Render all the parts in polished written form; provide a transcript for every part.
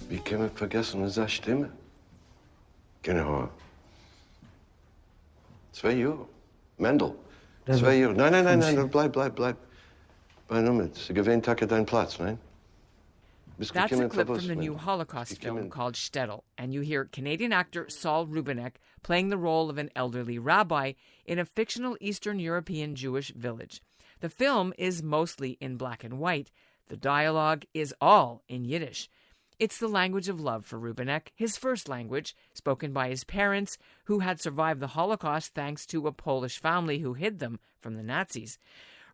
Wie kann man vergessen, seine Stimme? Genau. 2 Jahre. Mendel. 2 Jahre. Nein, bleib. Bei Nummer, sie gewinnt deinen Platz, nein? That's a clip from the new Holocaust film called Shttl, and you hear Canadian actor Saul Rubinek playing the role of an elderly rabbi in a fictional Eastern European Jewish village. The film is mostly in black and white. The dialogue is all in Yiddish. It's the language of love for Rubinek, his first language, spoken by his parents, who had survived the Holocaust thanks to a Polish family who hid them from the Nazis.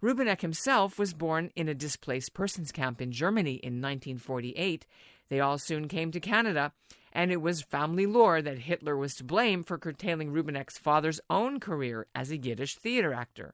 Rubinek himself was born in a displaced persons camp in Germany in 1948. They all soon came to Canada, and it was family lore that Hitler was to blame for curtailing Rubinek's father's own career as a Yiddish theater actor,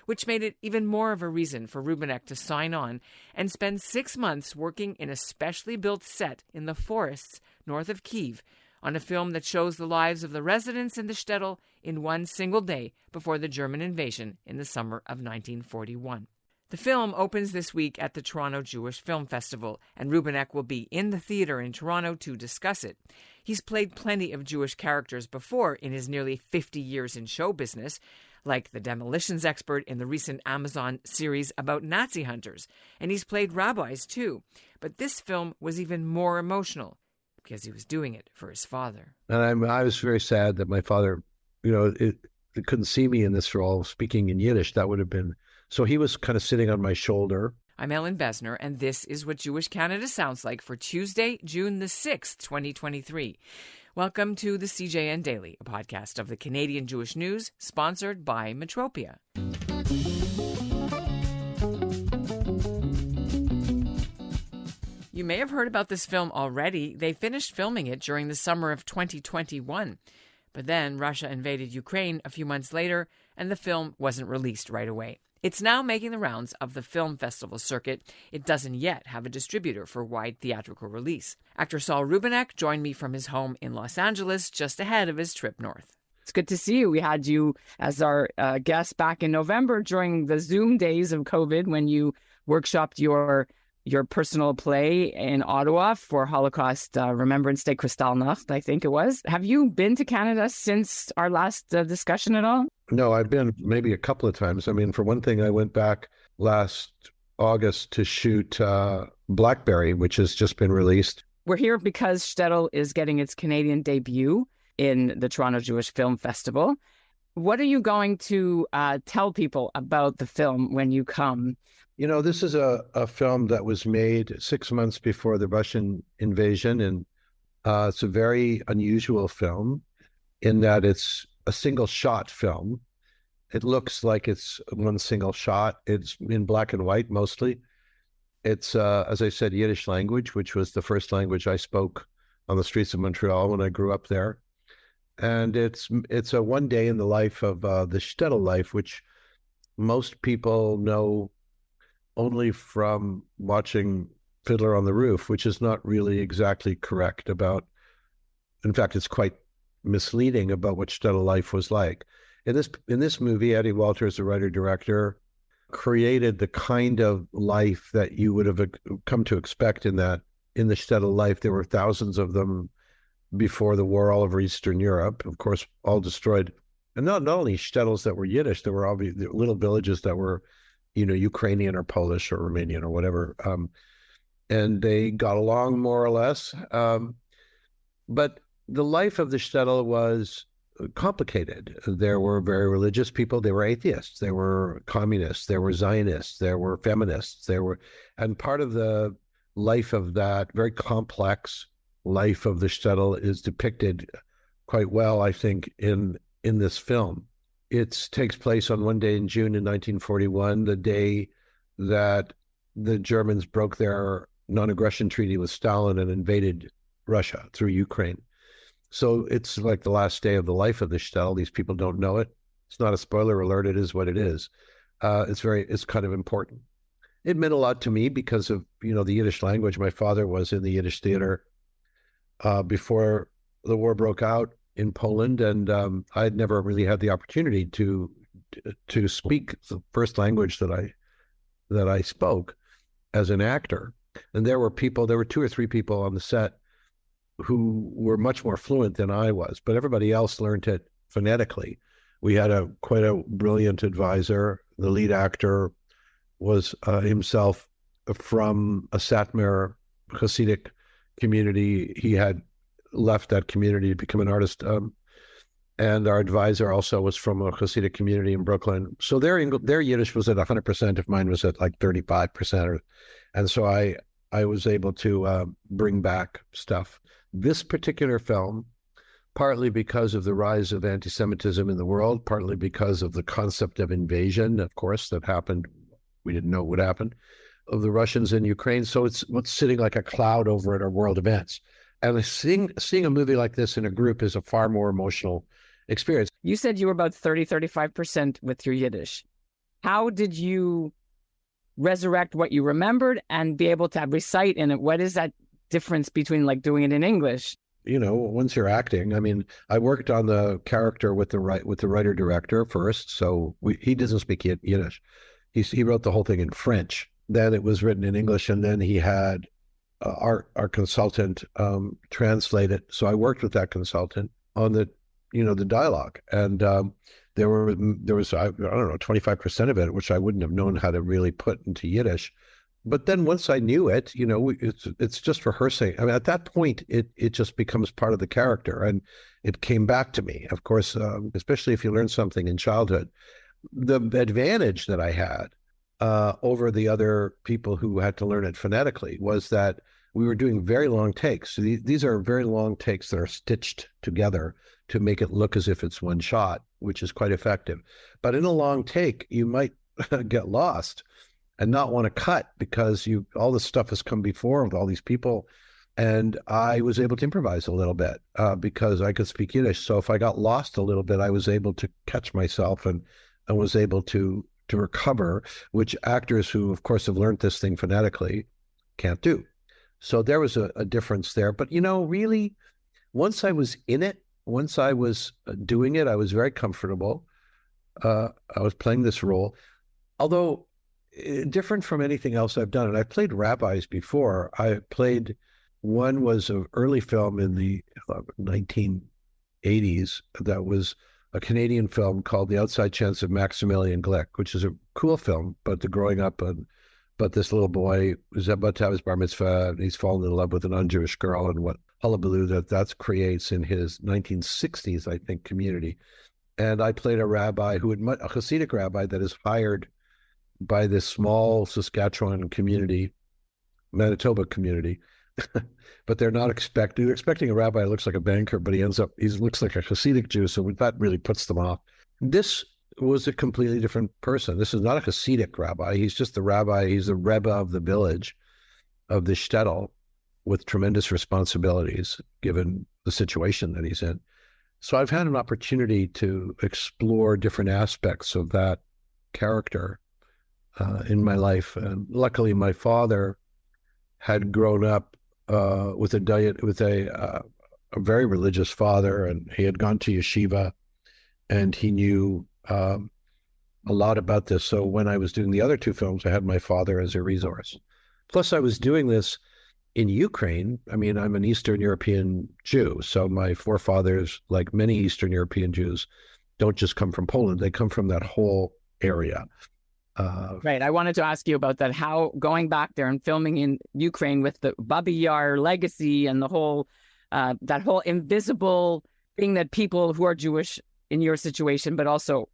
which made it even more of a reason for Rubinek to sign on and spend 6 months working in a specially built set in the forests north of Kyiv on a film that shows the lives of the residents in the Shttl in one single day before the German invasion in the summer of 1941. The film opens this week at the Toronto Jewish Film Festival, and Rubinek will be in the theater in Toronto to discuss it. He's played plenty of Jewish characters before in his nearly 50 years in show business, like the demolitions expert in the recent Amazon series about Nazi hunters, and he's played rabbis too. But this film was even more emotional because he was doing it for his father. And I was very sad that my father, it couldn't see me in this role speaking in Yiddish. That would have been, so he was kind of sitting on my shoulder. I'm Ellen Besner, and this is what Jewish Canada sounds like for Tuesday, June the 6th, 2023. Welcome to the CJN Daily, a podcast of the Canadian Jewish News, sponsored by Metropia. You may have heard about this film already. They finished filming it during the summer of 2021. But then Russia invaded Ukraine a few months later, and the film wasn't released right away. It's now making the rounds of the film festival circuit. It doesn't yet have a distributor for wide theatrical release. Actor Saul Rubinek joined me from his home in Los Angeles just ahead of his trip north. It's good to see you. We had you as our guest back in November during the Zoom days of COVID when you workshopped your personal play in Ottawa for Holocaust Remembrance Day, Kristallnacht, I think it was. Have you been to Canada since our last discussion at all? No, I've been maybe a couple of times. I mean, for one thing, I went back last August to shoot Blackberry, which has just been released. We're here because Stttl is getting its Canadian debut in the Toronto Jewish Film Festival. What are you going to tell people about the film when you come? This is a film that was made 6 months before the Russian invasion, and it's a very unusual film in that it's a single shot film. It looks like it's one single shot. It's in black and white mostly. It's, as I said, Yiddish language, which was the first language I spoke on the streets of Montreal when I grew up there. And it's a one day in the life of the Shttl life, which most people know only from watching Fiddler on the Roof, which is not really exactly correct about, in fact, it's quite misleading about what Shttl life was like. In this movie, Eddie Walters, the writer-director, created the kind of life that you would have come to expect in the Shttl life. There were thousands of them before the war all over Eastern Europe, of course, all destroyed. And not only Shttls that were Yiddish, there were obviously little villages that were Ukrainian or Polish or Romanian or whatever. And they got along more or less. But the life of the Shttl was complicated. There were very religious people. They were atheists. They were communists. There were Zionists. There were feminists. And part of the life of that very complex life of the Shttl is depicted quite well, I think, in this film. It takes place on one day in June in 1941, the day that the Germans broke their non-aggression treaty with Stalin and invaded Russia through Ukraine. So it's like the last day of the life of the Shttl. These people don't know it. It's not a spoiler alert. It is what it is. It's kind of important. It meant a lot to me because of, the Yiddish language. My father was in the Yiddish theater before the war broke out. in Poland, and I had never really had the opportunity to speak the first language that I spoke as an actor. And there were 2 or 3 people on the set who were much more fluent than I was, but everybody else learned it phonetically. We had quite a brilliant advisor. The lead actor was himself from a Satmar Hasidic community. He had left that community to become an artist. And our advisor also was from a Hasidic community in Brooklyn. So their Yiddish was at 100% if mine was at like 35%. And so I was able to bring back stuff. This particular film, partly because of the rise of anti-Semitism in the world, partly because of the concept of invasion, of course, that happened. We didn't know what happened, of the Russians in Ukraine. So it's what's sitting like a cloud over at our world events. And seeing a movie like this in a group is a far more emotional experience. You said you were about 35% with your Yiddish. How did you resurrect what you remembered and be able to recite in it? What is that difference between like doing it in English? You know, once you're acting, I mean, I worked on the character with the writer-director first. So he doesn't speak Yiddish. He wrote the whole thing in French. Then it was written in English, and then he had our consultant translate it. So I worked with that consultant on the dialogue, and there was I don't know 25% of it which I wouldn't have known how to really put into Yiddish. But then once I knew it, it's just rehearsing. I mean, at that point, it just becomes part of the character, and it came back to me. Of course, especially if you learn something in childhood, the advantage that I had over the other people who had to learn it phonetically was that we were doing very long takes. So these are very long takes that are stitched together to make it look as if it's one shot, which is quite effective. But in a long take, you might get lost and not want to cut because all this stuff has come before with all these people. And I was able to improvise a little bit because I could speak Yiddish. So if I got lost a little bit, I was able to catch myself and was able to recover, which actors who, of course, have learned this thing phonetically can't do. So there was a difference there. But, really, once I was in it, once I was doing it, I was very comfortable. I was playing this role, although different from anything else I've done. And I've played rabbis before. One was an early film in the 1980s that was a Canadian film called The Outside Chance of Maximilian Glick, which is a cool film, but the growing up but this little boy who's about to have his bar mitzvah, and he's fallen in love with an un-Jewish girl, and what hullabaloo that creates in his 1960s, I think, community. And I played a rabbi a Hasidic rabbi that is hired by this small Saskatchewan community, Manitoba community, but they're expecting a rabbi who looks like a banker, but he looks like a Hasidic Jew, so that really puts them off. This was a completely different person. This is not a Hasidic rabbi. He's just the rabbi. He's the rebbe of the village of the Shttl with tremendous responsibilities given the situation that he's in. So I've had an opportunity to explore different aspects of that character in my life. And luckily, my father had grown up with a very religious father, and he had gone to yeshiva, and he knew a lot about this. So when I was doing the other 2 films, I had my father as a resource. Plus, I was doing this in Ukraine. I mean, I'm an Eastern European Jew, so my forefathers, like many Eastern European Jews, don't just come from Poland. They come from that whole area. Right. I wanted to ask you about that, how going back there and filming in Ukraine with the Babi Yar legacy and the whole, that whole invisible thing that people who are Jewish in your situation, but also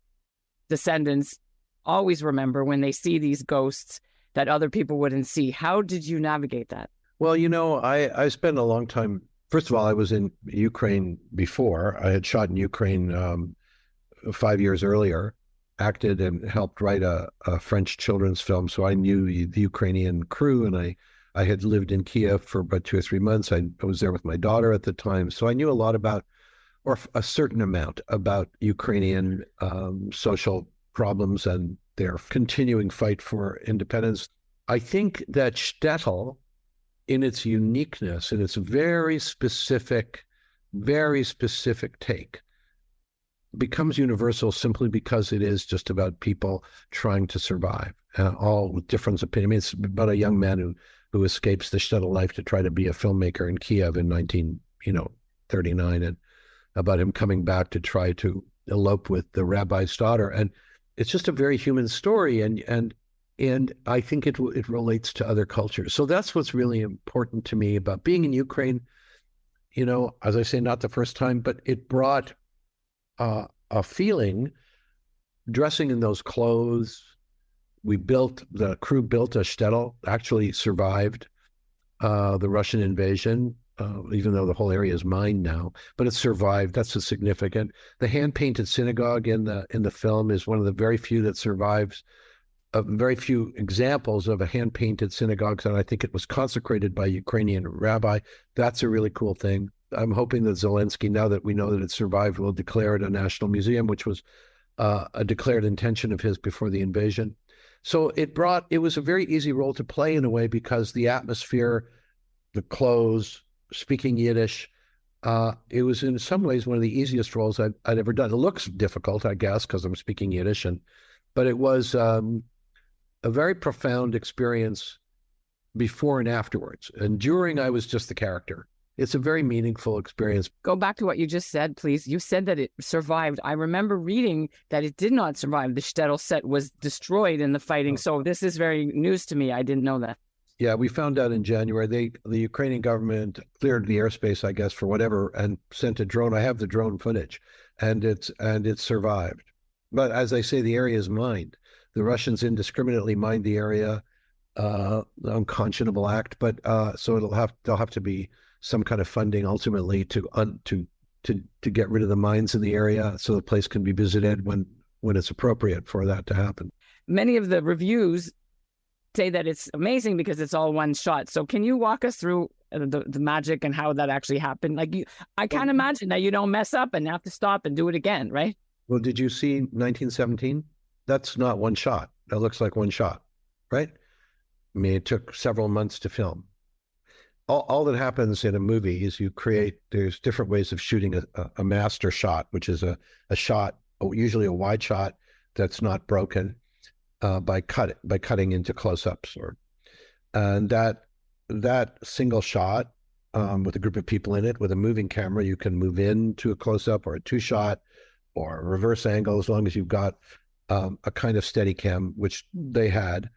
descendants, always remember when they see these ghosts that other people wouldn't see. How did you navigate that? Well, I spent a long time. First of all, I was in Ukraine before. I had shot in Ukraine 5 years earlier, acted and helped write a French children's film. So I knew the Ukrainian crew, and I had lived in Kiev for about 2 or 3 months. I was there with my daughter at the time. So I knew a lot about, or a certain amount about, Ukrainian social problems and their continuing fight for independence. I think that Stttl, in its uniqueness, in its very specific very specific take becomes universal simply because it is just about people trying to survive, all with different opinions. I mean, it's about a young man who escapes the Shttl life to try to be a filmmaker in Kiev in 1939, and about him coming back to try to elope with the rabbi's daughter. And it's just a very human story, and I think it relates to other cultures. So that's what's really important to me about being in Ukraine. As I say, not the first time, but it brought a feeling, dressing in those clothes. The crew built a Shttl, actually survived the Russian invasion, even though the whole area is mined now, but it survived. That's significant. The hand-painted synagogue in the film is one of the very few that survives, very few examples of a hand-painted synagogue, and I think it was consecrated by a Ukrainian rabbi. That's a really cool thing. I'm hoping that Zelensky, now that we know that it survived, will declare it a national museum, which was a declared intention of his before the invasion. So it was a very easy role to play in a way, because the atmosphere, the clothes, speaking Yiddish, it was in some ways one of the easiest roles I'd ever done. It looks difficult, I guess, because I'm speaking Yiddish, but it was a very profound experience before and afterwards. And during, I was just the character. It's a very meaningful experience. Go back to what you just said, please. You said that it survived. I remember reading that it did not survive. The Shttl set was destroyed in the fighting. So this is very news to me. I didn't know that. Yeah, we found out in January. The Ukrainian government cleared the airspace, I guess, for whatever, and sent a drone. I have the drone footage, and it survived. But as I say, the area is mined. The Russians indiscriminately mined the area, unconscionable act. But so there'll have to be some kind of funding ultimately to get rid of the mines in the area, so the place can be visited when it's appropriate for that to happen. Many of the reviews say that it's amazing because it's all one shot. So can you walk us through the magic and how that actually happened? I can't imagine that you don't mess up and have to stop and do it again, right? Well, did you see 1917? That's not one shot. That looks like one shot, right? I mean, it took several months to film. All that happens in a movie is there's different ways of shooting a master shot, which is a shot, usually a wide shot that's not broken by cutting into close-ups, and that single shot with a group of people in it with a moving camera, you can move into a close-up or a two-shot or a reverse angle, as long as you've got a kind of steady cam, which they had.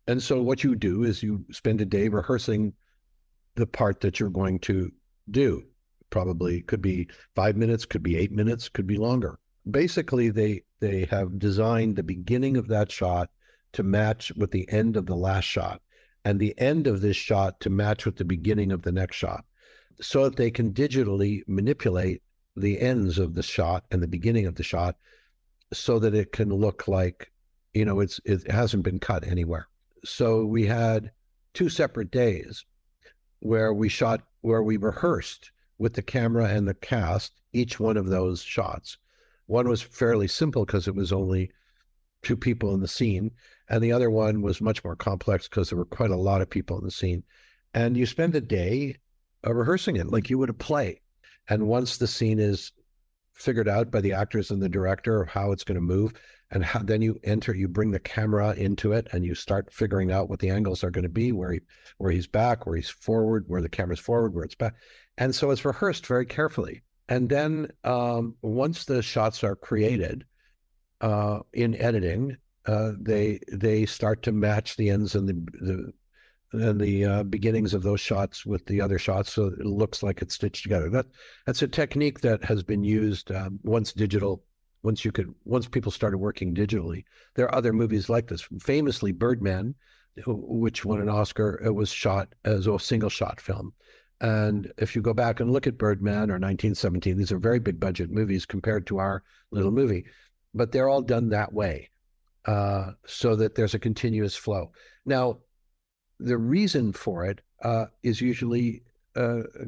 And so what you do is you spend a day rehearsing the part that you're going to do. Probably could be 5 minutes, could be 8 minutes, could be longer. Basically, they have designed the beginning of that shot to match with the end of the last shot, and the end of this shot to match with the beginning of the next shot, so that they can digitally manipulate the ends of the shot and the beginning of the shot, so that it can look like, it hasn't been cut anywhere. So we had 2 separate days where we rehearsed with the camera and the cast each one of those shots. One was fairly simple because it was only 2 people in the scene, and the other one was much more complex because there were quite a lot of people in the scene. And you spend a day rehearsing it like you would a play. And once the scene is figured out by the actors and the director of how it's going to move, and then you bring the camera into it, and you start figuring out what the angles are going to be, where he's back, where he's forward, where the camera's forward, where it's back. And so it's rehearsed very carefully. And then once the shots are created in editing, they start to match the ends and the beginnings of those shots with the other shots, so it looks like it's stitched together. That's a technique that has been used once people started working digitally. There are other movies like this. Famously, Birdman, which won an Oscar, it was shot as a single shot film. And if you go back and look at Birdman or 1917, these are very big budget movies compared to our little movie, but they're all done that way, so that there's a continuous flow. Now, the reason for it is usually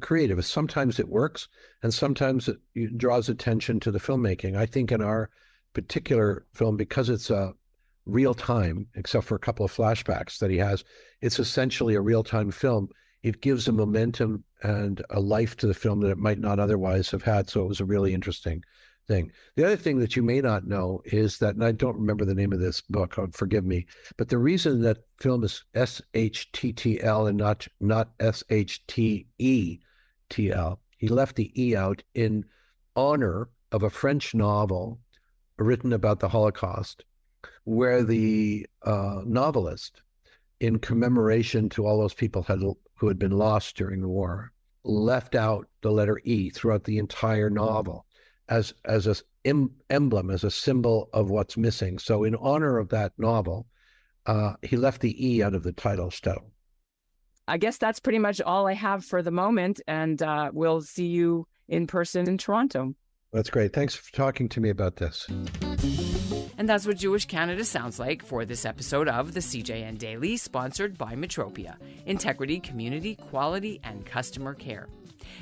creative. Sometimes it works, and sometimes it draws attention to the filmmaking. I think in our particular film, because it's real time, except for a couple of flashbacks that he has, it's essentially a real time film it gives a momentum and a life to the film that it might not otherwise have had. So it was a really interesting thing. The other thing that you may not know is that, and I don't remember the name of this book, forgive me, but the reason that film is Shtl and not Shtetl, he left the E out in honor of a French novel written about the Holocaust, where the novelist, in commemoration to all those people who had been lost during the war, left out the letter E throughout the entire novel as an emblem, as a symbol of what's missing. So in honor of that novel, he left the E out of the title, Shttl. I guess that's pretty much all I have for the moment, and we'll see you in person in Toronto. That's great. Thanks for talking to me about this. And that's what Jewish Canada sounds like for this episode of the CJN Daily, sponsored by Metropia. Integrity, community, quality, and customer care.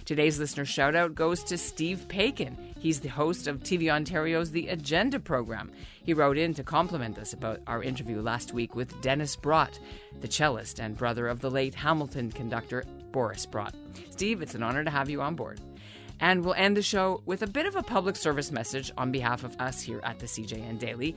Today's listener shout-out goes to Steve Paikin. He's the host of TV Ontario's The Agenda program. He wrote in to compliment us about our interview last week with Dennis Brott, the cellist and brother of the late Hamilton conductor Boris Brott. Steve, it's an honor to have you on board. And we'll end the show with a bit of a public service message on behalf of us here at the CJN Daily.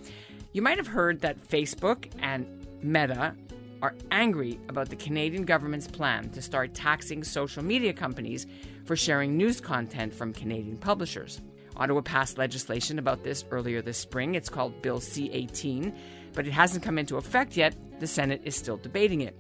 You might have heard that Facebook and Meta are angry about the Canadian government's plan to start taxing social media companies for sharing news content from Canadian publishers. Ottawa passed legislation about this earlier this spring. It's called Bill C-18, but it hasn't come into effect yet. The Senate is still debating it.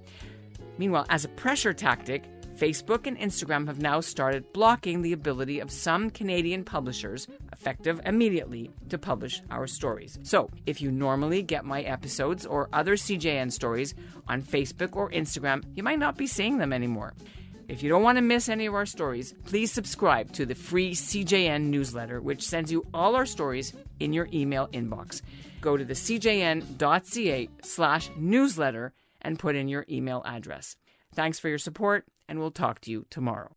Meanwhile, as a pressure tactic, Facebook and Instagram have now started blocking the ability of some Canadian publishers, effective immediately, to publish our stories. So, if you normally get my episodes or other CJN stories on Facebook or Instagram, you might not be seeing them anymore. If you don't want to miss any of our stories, please subscribe to the free CJN newsletter, which sends you all our stories in your email inbox. Go to the cjn.ca/newsletter and put in your email address. Thanks for your support, and we'll talk to you tomorrow.